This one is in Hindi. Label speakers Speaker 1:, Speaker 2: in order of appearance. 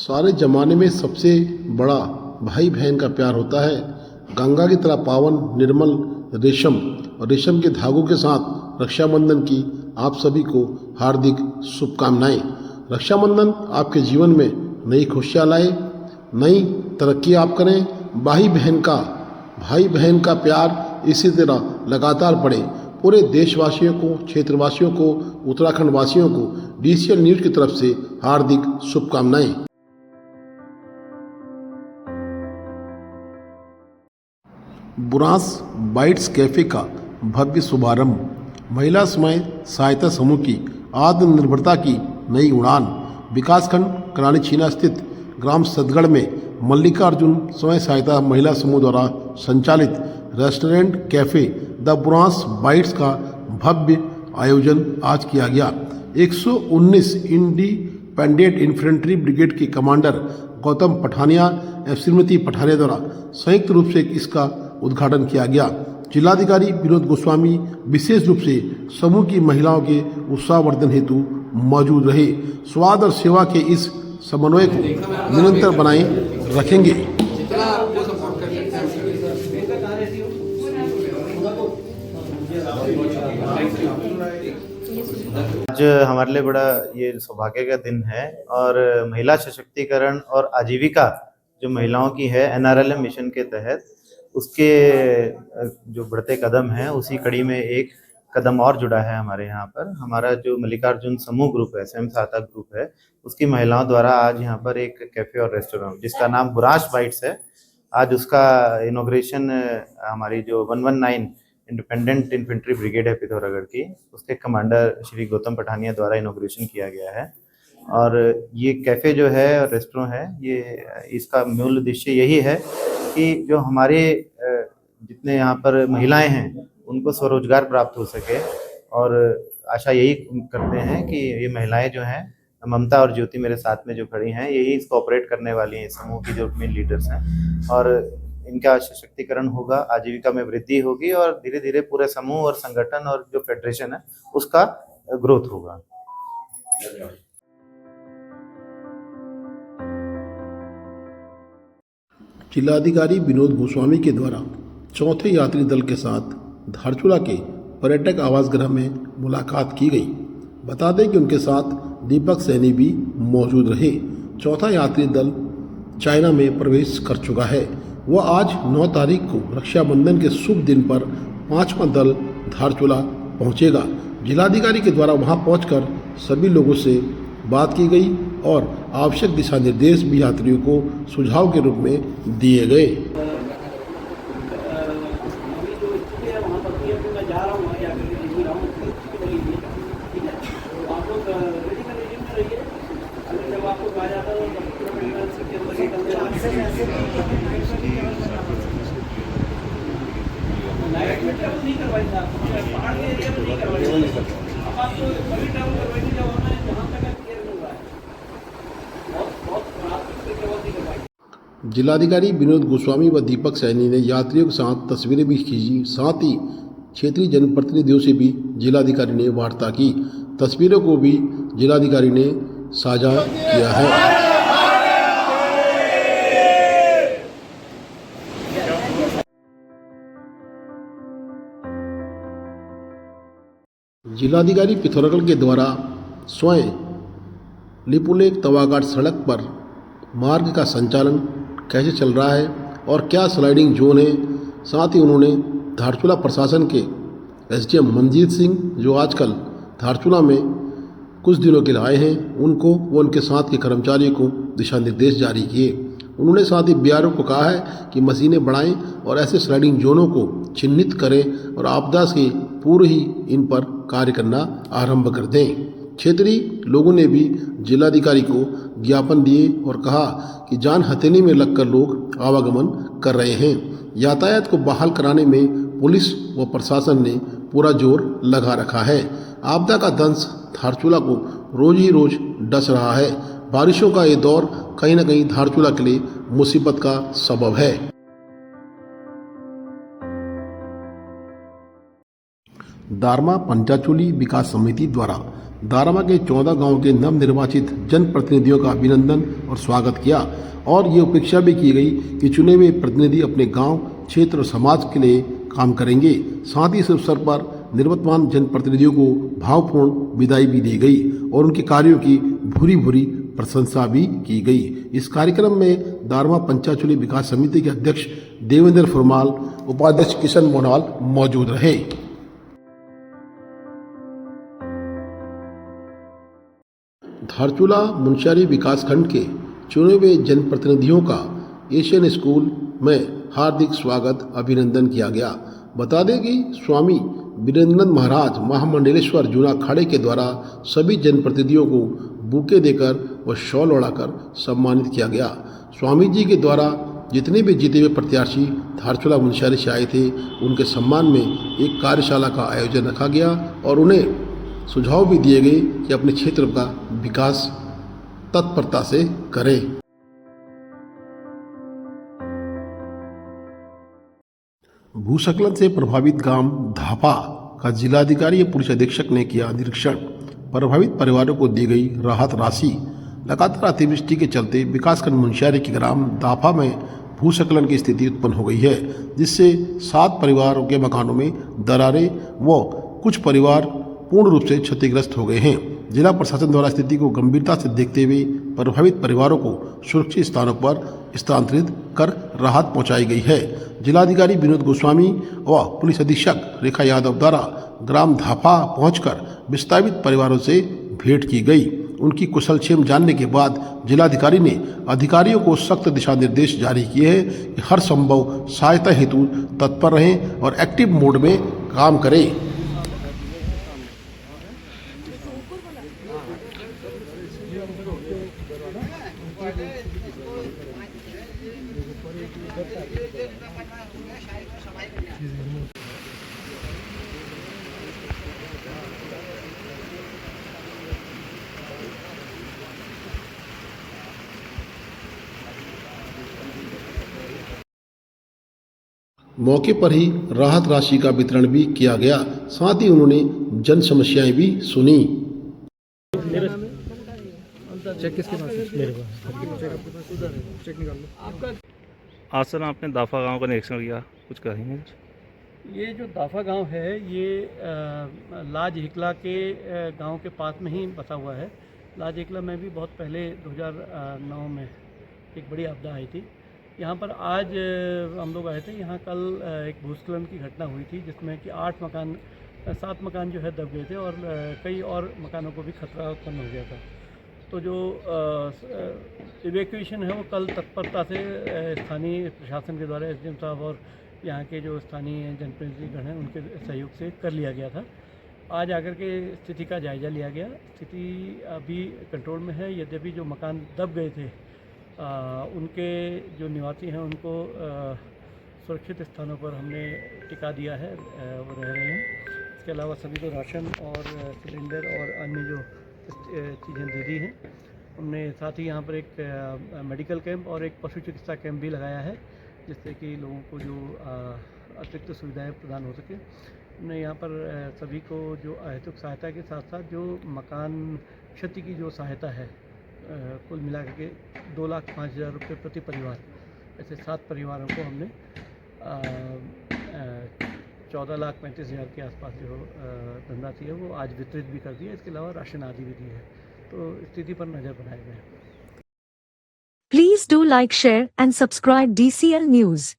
Speaker 1: सारे जमाने में सबसे बड़ा भाई बहन का प्यार होता है। गंगा की तरह पावन निर्मल रेशम और रेशम के धागों के साथ रक्षाबंधन की आप सभी को हार्दिक शुभकामनाएं। रक्षाबंधन आपके जीवन में नई खुशियाँ लाए, नई तरक्की आप करें। भाई बहन का प्यार इसी तरह लगातार बढ़े। पूरे देशवासियों को, क्षेत्रवासियों को, उत्तराखंड वासियों को DCL न्यूज़ की तरफ से हार्दिक शुभकामनाएं। बुरांस बाइट्स कैफे का भव्य शुभारंभ। महिला स्वयं सहायता समूह की आत्मनिर्भरता की नई उड़ान। विकासखंड करानी छीना स्थित ग्राम सतगढ़ में मल्लिकार्जुन स्वयं सहायता महिला समूह द्वारा संचालित रेस्टोरेंट कैफे द बुरांस बाइट्स का भव्य आयोजन आज किया गया। 119 इंडिपेंडेंट इन्फेंट्री ब्रिगेड के कमांडर गौतम पठानिया एवं श्रीमती पठानिया द्वारा संयुक्त रूप से इसका उद्घाटन किया गया। जिलाधिकारी विनोद गोस्वामी विशेष रूप से समूह की महिलाओं के उत्साहवर्धन हेतु मौजूद रहे। स्वाद और सेवा के इस समन्वय को निरंतर बनाए रखेंगे।
Speaker 2: आज हमारे लिए बड़ा ये सौभाग्य का दिन है और महिला सशक्तिकरण और आजीविका जो महिलाओं की है NRLM मिशन के तहत उसके जो बढ़ते कदम हैं उसी कड़ी में एक कदम और जुड़ा है हमारे यहाँ पर। हमारा जो मल्लिकार्जुन समूह ग्रुप है, स्वयं सहायता ग्रुप है, उसकी महिलाओं द्वारा आज यहाँ पर एक कैफे और रेस्टोरेंट जिसका नाम बुरांस बाइट्स है, आज उसका इनॉग्रेशन हमारी जो 119 इंडिपेंडेंट इन्फेंट्री ब्रिगेड है पिथौरागढ़ की, उसके कमांडर श्री गौतम पठानिया द्वारा इनॉग्रेशन किया गया है। और ये कैफ़े जो है और रेस्टोरेंट है, ये इसका मूल उद्देश्य यही है कि जो हमारे जितने यहाँ पर महिलाएं हैं उनको स्वरोजगार प्राप्त हो सके। और आशा यही करते हैं कि ये महिलाएं जो हैं, ममता और ज्योति मेरे साथ में जो खड़ी हैं, यही इसको ऑपरेट करने वाली हैं, समूह की जो मेन लीडर्स हैं, और इनका सशक्तिकरण होगा, आजीविका में वृद्धि होगी और धीरे धीरे पूरे समूह और संगठन और जो फेडरेशन है उसका ग्रोथ होगा।
Speaker 1: जिलाधिकारी विनोद गोस्वामी के द्वारा चौथे यात्री दल के साथ धारचूला के पर्यटक आवास गृह में मुलाकात की गई। बता दें कि उनके साथ दीपक सैनी भी मौजूद रहे। चौथा यात्री दल चाइना में प्रवेश कर चुका है। वह आज 9 तारीख को रक्षाबंधन के शुभ दिन पर 5वां दल धारचूला पहुंचेगा। जिलाधिकारी के द्वारा वहां पहुंचकर सभी लोगों से बात की गई और आवश्यक दिशा निर्देश भी यात्रियों को सुझाव के रूप में दिए गए। जिलाधिकारी विनोद गोस्वामी व दीपक सैनी ने यात्रियों के साथ तस्वीरें भी खींची। साथ ही क्षेत्रीय जनप्रतिनिधियों से भी जिलाधिकारी ने वार्ता की। तस्वीरों को भी जिलाधिकारी ने साझा किया है। जिलाधिकारी पिथौरागढ़ के द्वारा स्वयं लिपुलेख तवाघाट सड़क पर मार्ग का संचालन कैसे चल रहा है और क्या स्लाइडिंग जोन है। साथ ही उन्होंने धारचूला प्रशासन के SDM मनजीत सिंह, जो आजकल धारचूला में कुछ दिनों के लिए आए हैं, उनको व उनके साथ के कर्मचारियों को दिशा निर्देश जारी किए। उन्होंने साथ ही BRO को कहा है कि मशीनें बढ़ाएं और ऐसे स्लाइडिंग जोनों को चिन्हित करें और आपदा से पूर्व ही इन पर कार्य करना आरंभ कर दें। क्षेत्रीय लोगों ने भी जिलाधिकारी को ज्ञापन दिए और कहा कि जान हथेली में लगकर लोग आवागमन कर रहे हैं। यातायात को बहाल कराने में पुलिस व प्रशासन ने पूरा जोर लगा रखा है। आपदा का दंश धारचूला को रोज ही रोज डस रहा है। बारिशों का ये दौर कहीं न कहीं धारचूला के लिए मुसीबत का सबब है। दारमा पंचाचूली विकास समिति द्वारा दारमा के 14 गांव के नवनिर्वाचित जनप्रतिनिधियों का अभिनंदन और स्वागत किया और ये अपेक्षा भी की गई कि चुने हुए प्रतिनिधि अपने गांव, क्षेत्र और समाज के लिए काम करेंगे। साथ ही इस अवसर पर निवर्तमान जनप्रतिनिधियों को भावपूर्ण विदाई भी दी गई और उनके कार्यों की भूरी भूरी प्रशंसा भी की गई। इस कार्यक्रम में दारमा पंचायत विकास समिति के अध्यक्ष देवेंद्र फुरमाल, उपाध्यक्ष किशन मोनाल मौजूद रहे। धारचूला मुंशियारी विकासखंड के चुने हुए जनप्रतिनिधियों का एशियन स्कूल में हार्दिक स्वागत अभिनंदन किया गया। बता दें कि स्वामी वीरेंद्रनाथ महाराज महामंडलेश्वर जूना अखाड़े के द्वारा सभी जनप्रतिनिधियों को बुके देकर व शॉल ओढ़ाकर सम्मानित किया गया। स्वामी जी के द्वारा जितने भी जीते हुए प्रत्याशी धारचूला मुंशियारी से आए थे, उनके सम्मान में एक कार्यशाला का आयोजन रखा गया और उन्हें सुझाव भी दिए गए कि अपने क्षेत्र का विकास तत्परता से करें। भूस्खलन से प्रभावित गांव धापा का जिलाधिकारी या पुलिस अधीक्षक ने किया निरीक्षण। प्रभावित परिवारों को दी गई राहत राशि। लगातार अतिवृष्टि के चलते विकासखंड मुंशियारी के ग्राम धापा में भूस्खलन की स्थिति उत्पन्न हो गई है, जिससे 7 परिवारों के मकानों में दरारें व कुछ परिवार पूर्ण रूप से क्षतिग्रस्त हो गए हैं। जिला प्रशासन द्वारा स्थिति को गंभीरता से देखते हुए प्रभावित परिवारों को सुरक्षित स्थानों पर स्थानांतरित कर राहत पहुंचाई गई है। जिलाधिकारी विनोद गोस्वामी व पुलिस अधीक्षक रेखा यादव द्वारा ग्राम धापा पहुंचकर विस्थापित परिवारों से भेंट की गई। उनकी कुशलक्षेम जानने के बाद जिलाधिकारी ने अधिकारियों को सख्त दिशा निर्देश जारी किए हैं कि हर संभव सहायता हेतु तत्पर रहें और एक्टिव मोड में काम करें। मौके पर ही राहत राशि का वितरण भी किया गया। साथ ही उन्होंने जन समस्याएं भी सुनी।
Speaker 3: चेक किसके पास है? मेरे पास। चेक आपके पास उधर है, चेक निकाल लो।
Speaker 4: आज सर आपने दाफा गांव का निरीक्षण किया, कुछ कहेंगे?
Speaker 3: ये जो दाफा गांव है ये लाज हिकला के गांव के पास में ही बसा हुआ है। लाज हिकला में भी बहुत पहले 2009 में एक बड़ी आपदा आई थी। यहाँ पर आज हम लोग आए थे। यहाँ कल एक भूस्खलन की घटना हुई थी जिसमें कि 7 मकान जो है दब गए थे और कई और मकानों को भी खतरा उत्पन्न हो गया था। तो जो इवैक्यूएशन है वो कल तत्परता से स्थानीय प्रशासन के द्वारा एसडीएम साहब और यहाँ के जो स्थानीय जनप्रतिनिधिगण हैं उनके सहयोग से कर लिया गया था। आज आकर के स्थिति का जायज़ा लिया गया। स्थिति अभी कंट्रोल में है। यद्यपि जो मकान दब गए थे उनके जो निवासी हैं उनको सुरक्षित स्थानों पर हमने टिका दिया है, वो रह रहे हैं। इसके अलावा सभी को राशन और सिलेंडर और अन्य जो चीज़ें दे दी हैं। हमने साथ ही यहाँ पर एक मेडिकल कैंप और एक पशु चिकित्सा कैंप भी लगाया है, जिससे कि लोगों को जो अतिरिक्त सुविधाएं प्रदान हो सके। हमने यहाँ पर सभी को जो अहेतुक सहायता के साथ साथ जो मकान क्षति की जो सहायता है कुल मिला के 2,05,000 रुपये प्रति परिवार, ऐसे 7 परिवारों को हमने 14,35,000 के आसपास जो धनराशि है वो आज वितरित भी कर दी है। इसके अलावा राशन आदि भी दी है। तो स्थिति पर नज़र बनाए गए हैं।
Speaker 5: Please do like, share and subscribe DCL News.